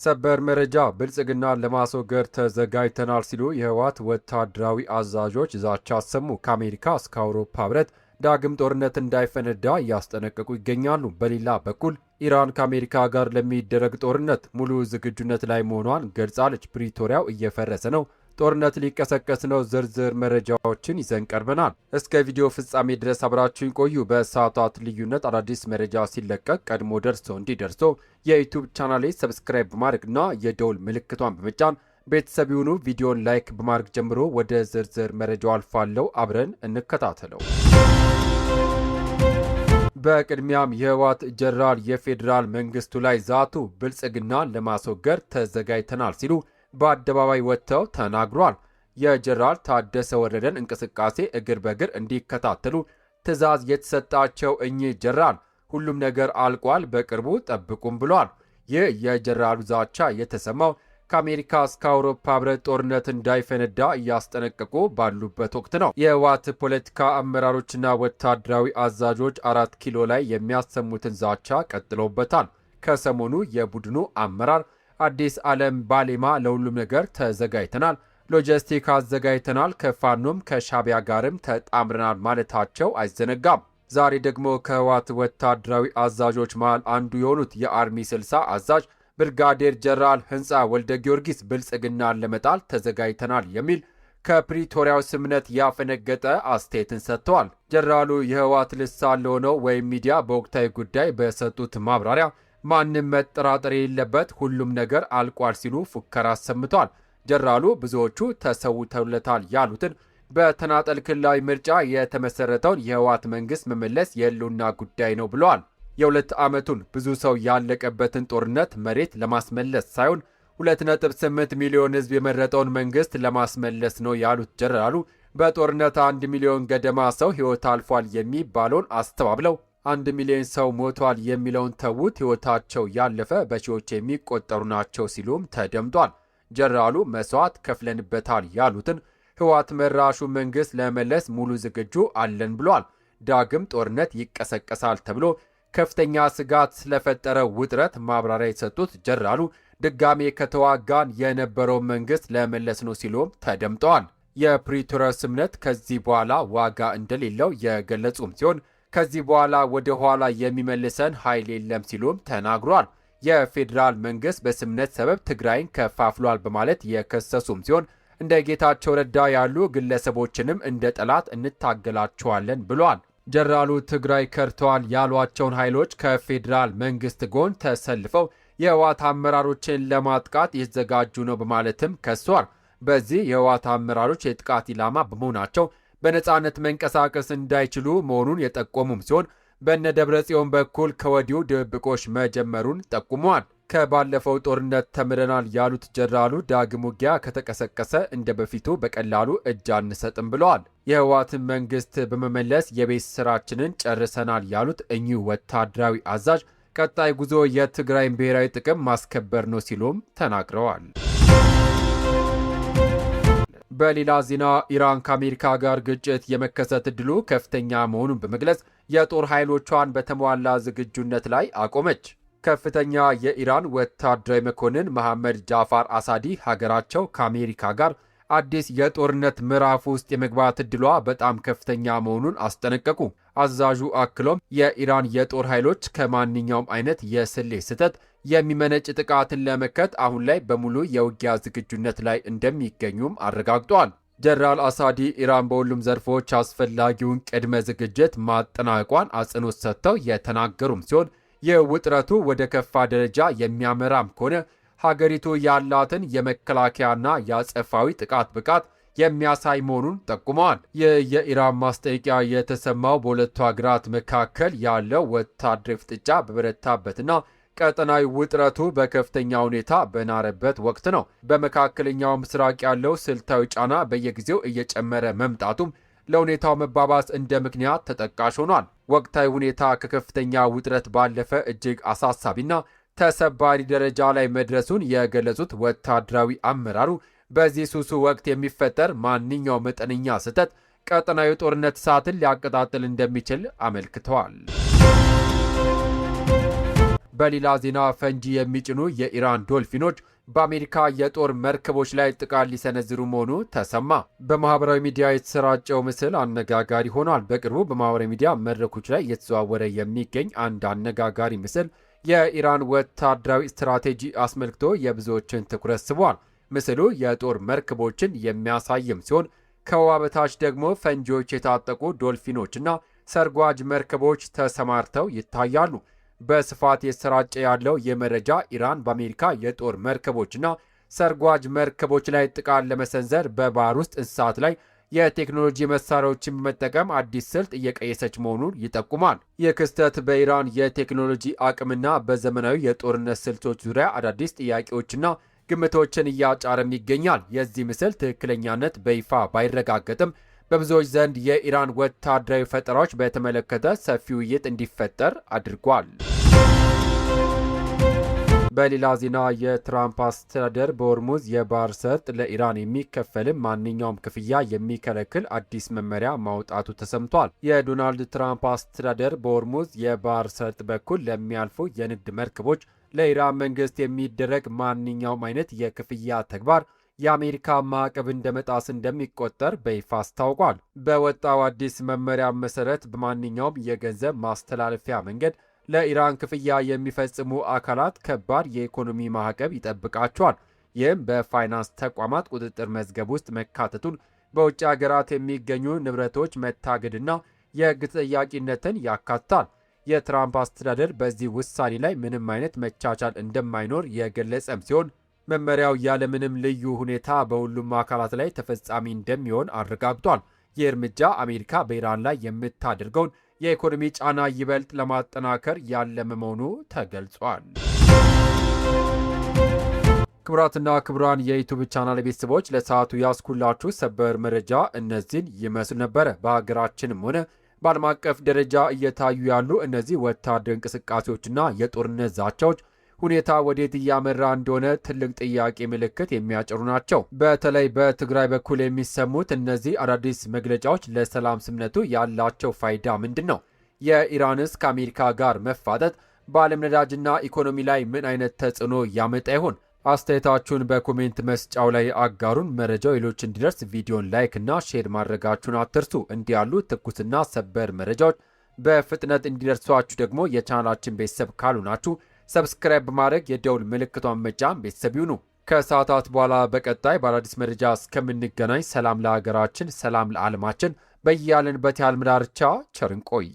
ሰበር መረጃ ብልጽግናን ለማስወገድ ተዘጋጅተናል ሲሉ የህወሓት ወታደራዊ አዛዦች ዛቻ አሰሙ። ከአሜሪካ እስከ አውሮፓ ህብረት ዳግም ጦርነት እንዳይፈነዳ እያስጠነቀቁ ይገኛሉ። በሌላ በኩል ኢራን ከአሜሪካ ጋር ለሚደረግ ጦርነት ሙሉ ዝግጁነት ላይ መሆኗን ገልጻለች። ፕሪቶሪያው እየፈረሰ ነው፣ ጦርነት ሊቀሰቀስ ነው። ዝርዝር መረጃዎችን ይዘን ቀርበናል። እስከ ቪዲዮ ፍጻሜ ድረስ አብራችሁን ቆዩ። በሰዓታት ልዩነት አዳዲስ መረጃ ሲለቀቅ ቀድሞ እንዲደርሶ የዩቲዩብ ቻናሌ ሰብስክራይብ በማድረግና የደውል ምልክቷን በመጫን ቤተሰብ ይሁኑ። ቪዲዮን ላይክ በማድረግ ጀምሮ ወደ ዝርዝር መረጃው አልፋለሁ። አብረን እንከታተለው። በቅድሚያም የህወሓት ጀነራል የፌዴራል መንግስቱ ላይ ዛቱ። ብልጽግናን ለማስወገድ ተዘጋጅተናል ሲሉ በአደባባይ ወጥተው ተናግሯል። የጀነራል ታደሰ ወረደን እንቅስቃሴ እግር በእግር እንዲከታተሉ ትዕዛዝ የተሰጣቸው እኚህ ጀነራል ሁሉም ነገር አልቋል፣ በቅርቡ ጠብቁም ብሏል። ይህ የጀነራሉ ዛቻ የተሰማው ከአሜሪካ እስከ አውሮፓ ህብረት ጦርነት እንዳይፈነዳ እያስጠነቀቁ ባሉበት ወቅት ነው። የህወሓት ፖለቲካ አመራሮችና ወታደራዊ አዛዦች 4 ኪሎ ላይ የሚያሰሙትን ዛቻ ቀጥለውበታል። ከሰሞኑ የቡድኑ አመራር አዲስ ዓለም ባሌማ ለሁሉም ነገር ተዘጋጅተናል፣ ሎጂስቲክ አዘጋጅተናል፣ ከፋኖም ከሻቢያ ጋርም ተጣምረናል ማለታቸው አይዘነጋም። ዛሬ ደግሞ ከህወሓት ወታደራዊ አዛዦች መሃል አንዱ የሆኑት የአርሚ 60 አዛዥ ብርጋዴር ጀነራል ህንፃ ወልደ ጊዮርጊስ ብልጽግናን ለመጣል ተዘጋጅተናል የሚል ከፕሪቶሪያው ስምምነት ያፈነገጠ አስተያየትን ሰጥተዋል። ጀነራሉ የህወሓት ልሳን ለሆነው ወይም ሚዲያ በወቅታዊ ጉዳይ በሰጡት ማብራሪያ ማንም መጠራጠር የሌለበት ሁሉም ነገር አልቋል ሲሉ ፉከራ አሰምተዋል። ጀነራሉ ብዙዎቹ ተሰውተውለታል ያሉትን በተናጠል ክልላዊ ምርጫ የተመሰረተውን የህወሓት መንግስት መመለስ የህልውና ጉዳይ ነው ብለዋል። የ2 ዓመቱን ብዙ ሰው ያለቀበትን ጦርነት መሬት ለማስመለስ ሳይሆን 2.8 ሚሊዮን ህዝብ የመረጠውን መንግስት ለማስመለስ ነው ያሉት ጀነራሉ በጦርነት 1 ሚሊዮን ገደማ ሰው ህይወት አልፏል የሚባለውን አስተባብለው 1 ሚሊዮን ሰው ሞቷል የሚለውን ተዉት፣ ህይወታቸው ያለፈ በሺዎች የሚቆጠሩ ናቸው ሲሉም ተደምጧል። ጀነራሉ መስዋዕት ከፍለንበታል ያሉትን ህወሓት መራሹ መንግስት ለመመለስ ሙሉ ዝግጁ አለን ብሏል። ዳግም ጦርነት ይቀሰቀሳል ተብሎ ከፍተኛ ስጋት ስለፈጠረ ውጥረት ማብራሪያ የሰጡት ጀነራሉ ድጋሜ ከተዋጋን የነበረውን መንግስት ለመመለስ ነው ሲሉም ተደምጠዋል። የፕሪቶሪያ ስምምነት ከዚህ በኋላ ዋጋ እንደሌለው የገለጹም ሲሆን ከዚህ በኋላ ወደ ኋላ የሚመልሰን ኃይል የለም ሲሉም ተናግሯል። የፌዴራል መንግስት በስምምነት ሰበብ ትግራይን ከፋፍሏል በማለት የከሰሱም ሲሆን እንደ ጌታቸው ረዳ ያሉ ግለሰቦችንም እንደ ጠላት እንታገላቸዋለን ብሏል። ጀነራሉ ትግራይ ከድተዋል ያሏቸውን ኃይሎች ከፌዴራል መንግስት ጎን ተሰልፈው የህወሓት አመራሮችን ለማጥቃት የተዘጋጁ ነው በማለትም ከሷል። በዚህ የህወሓት አመራሮች የጥቃት ኢላማ በመሆናቸው በነጻነት መንቀሳቀስ እንዳይችሉ መሆኑን የጠቆሙም ሲሆን በነ ደብረ ጽዮን በኩል ከወዲሁ ድብብቆሽ መጀመሩን ጠቁመዋል። ከባለፈው ጦርነት ተምረናል ያሉት ጀነራሉ ዳግም ውጊያ ከተቀሰቀሰ እንደ በፊቱ በቀላሉ እጅ አንሰጥም ብለዋል። የህወሓትን መንግስት በመመለስ የቤት ስራችንን ጨርሰናል ያሉት እኚሁ ወታደራዊ አዛዥ ቀጣይ ጉዞ የትግራይን ብሔራዊ ጥቅም ማስከበር ነው ሲሉም ተናግረዋል። በሌላ ዜና ኢራን ከአሜሪካ ጋር ግጭት የመከሰት ዕድሉ ከፍተኛ መሆኑን በመግለጽ የጦር ኃይሎቿን በተሟላ ዝግጁነት ላይ አቆመች። ከፍተኛ የኢራን ወታደራዊ መኮንን መሐመድ ጃፋር አሳዲ ሀገራቸው ከአሜሪካ ጋር አዲስ የጦርነት ምዕራፍ ውስጥ የመግባት ዕድሏ በጣም ከፍተኛ መሆኑን አስጠነቀቁ። አዛዡ አክሎም የኢራን የጦር ኃይሎች ከማንኛውም አይነት የስሌት ስህተት የሚመነጭ ጥቃትን ለመከት አሁን ላይ በሙሉ የውጊያ ዝግጁነት ላይ እንደሚገኙም አረጋግጧል። ጀነራል አሳዲ ኢራን በሁሉም ዘርፎች አስፈላጊውን ቅድመ ዝግጅት ማጠናቀቋን አጽንኦት ሰጥተው የተናገሩም ሲሆን ይህ ውጥረቱ ወደ ከፋ ደረጃ የሚያመራም ከሆነ ሀገሪቱ ያላትን የመከላከያና የአጸፋዊ ጥቃት ብቃት የሚያሳይ መሆኑን ጠቁመዋል። ይህ የኢራን ማስጠንቀቂያ የተሰማው በሁለቱ ሀገራት መካከል ያለው ወታደራዊ ፍጥጫ በበረታበትና ቀጠናዊ ውጥረቱ በከፍተኛ ሁኔታ በናረበት ወቅት ነው። በመካከለኛው ምስራቅ ያለው ስልታዊ ጫና በየጊዜው እየጨመረ መምጣቱም ለሁኔታው መባባስ እንደ ምክንያት ተጠቃሽ ሆኗል። ወቅታዊ ሁኔታ ከከፍተኛ ውጥረት ባለፈ እጅግ አሳሳቢና ተሰባሪ ደረጃ ላይ መድረሱን የገለጹት ወታደራዊ አመራሩ በዚህ ሱሱ ወቅት የሚፈጠር ማንኛውም መጠነኛ ስህተት ቀጠናዊ ጦርነት እሳትን ሊያቀጣጥል እንደሚችል አመልክተዋል። በሌላ ዜና ፈንጂ የሚጭኑ የኢራን ዶልፊኖች በአሜሪካ የጦር መርከቦች ላይ ጥቃት ሊሰነዝሩ መሆኑ ተሰማ። በማህበራዊ ሚዲያ የተሰራጨው ምስል አነጋጋሪ ሆኗል። በቅርቡ በማህበራዊ ሚዲያ መድረኮች ላይ እየተዘዋወረ የሚገኝ አንድ አነጋጋሪ ምስል የኢራን ወታደራዊ ስትራቴጂ አስመልክቶ የብዙዎችን ትኩረት ስቧል። ምስሉ የጦር መርከቦችን የሚያሳይም ሲሆን ከውሃ በታች ደግሞ ፈንጂዎች የታጠቁ ዶልፊኖችና ሰርጓጅ መርከቦች ተሰማርተው ይታያሉ። በስፋት የተሰራጨ ያለው የመረጃ ኢራን በአሜሪካ የጦር መርከቦችና ሰርጓጅ መርከቦች ላይ ጥቃት ለመሰንዘር በባህር ውስጥ እንስሳት ላይ የቴክኖሎጂ መሳሪያዎችን በመጠቀም አዲስ ስልት እየቀየሰች መሆኑን ይጠቁማል። ይህ ክስተት በኢራን የቴክኖሎጂ አቅምና በዘመናዊ የጦርነት ስልቶች ዙሪያ አዳዲስ ጥያቄዎችና ግምቶችን እያጫረም ይገኛል። የዚህ ምስል ትክክለኛነት በይፋ ባይረጋገጥም በብዙዎች ዘንድ የኢራን ወታደራዊ ፈጠራዎች በተመለከተ ሰፊ ውይይት እንዲፈጠር አድርጓል። በሌላ ዜና የትራምፕ አስተዳደር በሆርሙዝ የባህር ሰርጥ ለኢራን የሚከፈልም ማንኛውም ክፍያ የሚከለክል አዲስ መመሪያ ማውጣቱ ተሰምቷል። የዶናልድ ትራምፕ አስተዳደር በሆርሙዝ የባህር ሰርጥ በኩል ለሚያልፉ የንግድ መርከቦች ለኢራን መንግስት የሚደረግ ማንኛውም አይነት የክፍያ ተግባር የአሜሪካ ማዕቀብ እንደ መጣስ እንደሚቆጠር በይፋ አስታውቋል። በወጣው አዲስ መመሪያ መሰረት በማንኛውም የገንዘብ ማስተላለፊያ መንገድ ለኢራን ክፍያ የሚፈጽሙ አካላት ከባድ የኢኮኖሚ ማዕቀብ ይጠብቃቸዋል። ይህም በፋይናንስ ተቋማት ቁጥጥር መዝገብ ውስጥ መካተቱን፣ በውጭ ሀገራት የሚገኙ ንብረቶች መታገድና የሕግ ተጠያቂነትን ያካትታል። የትራምፕ አስተዳደር በዚህ ውሳኔ ላይ ምንም አይነት መቻቻል እንደማይኖር የገለጸም ሲሆን መመሪያው ያለምንም ልዩ ሁኔታ በሁሉም አካላት ላይ ተፈጻሚ እንደሚሆን አረጋግጧል። ይህ እርምጃ አሜሪካ በኢራን ላይ የምታደርገውን የኢኮኖሚ ጫና ይበልጥ ለማጠናከር ያለመ መሆኑ ተገልጿል። ክቡራትና ክቡራን የዩቱብ ቻናል ቤተሰቦች ለሰዓቱ ያስኩላችሁ ሰበር መረጃ እነዚህን ይመስሉ ነበረ። በሀገራችንም ሆነ በዓለም አቀፍ ደረጃ እየታዩ ያሉ እነዚህ ወታደራዊ እንቅስቃሴዎችና የጦርነት ዛቻዎች ሁኔታ ወዴት እያመራ እንደሆነ ትልቅ ጥያቄ ምልክት የሚያጭሩ ናቸው። በተለይ በትግራይ በኩል የሚሰሙት እነዚህ አዳዲስ መግለጫዎች ለሰላም ስምምነቱ ያላቸው ፋይዳ ምንድን ነው? የኢራንስ ከአሜሪካ ጋር መፋጠጥ በዓለም ነዳጅና ኢኮኖሚ ላይ ምን አይነት ተጽዕኖ ያመጣ ይሆን? አስተያየታችሁን በኮሜንት መስጫው ላይ አጋሩን። መረጃው ሌሎች እንዲደርስ ቪዲዮን ላይክ እና ሼር ማድረጋችሁን አትርሱ። እንዲህ ያሉ ትኩስና ሰበር መረጃዎች በፍጥነት እንዲደርሷችሁ ደግሞ የቻናላችን ቤተሰብ ካሉናችሁ ሰብስክራይብ በማድረግ የደውል ምልክቷን መጫን ቤተሰብ ይሁኑ። ከሰዓታት በኋላ በቀጣይ በአዳዲስ መረጃ እስከምንገናኝ ሰላም ለሀገራችን፣ ሰላም ለዓለማችን፣ በያለንበት የዓለም ዳርቻ ቸር እንቆይ።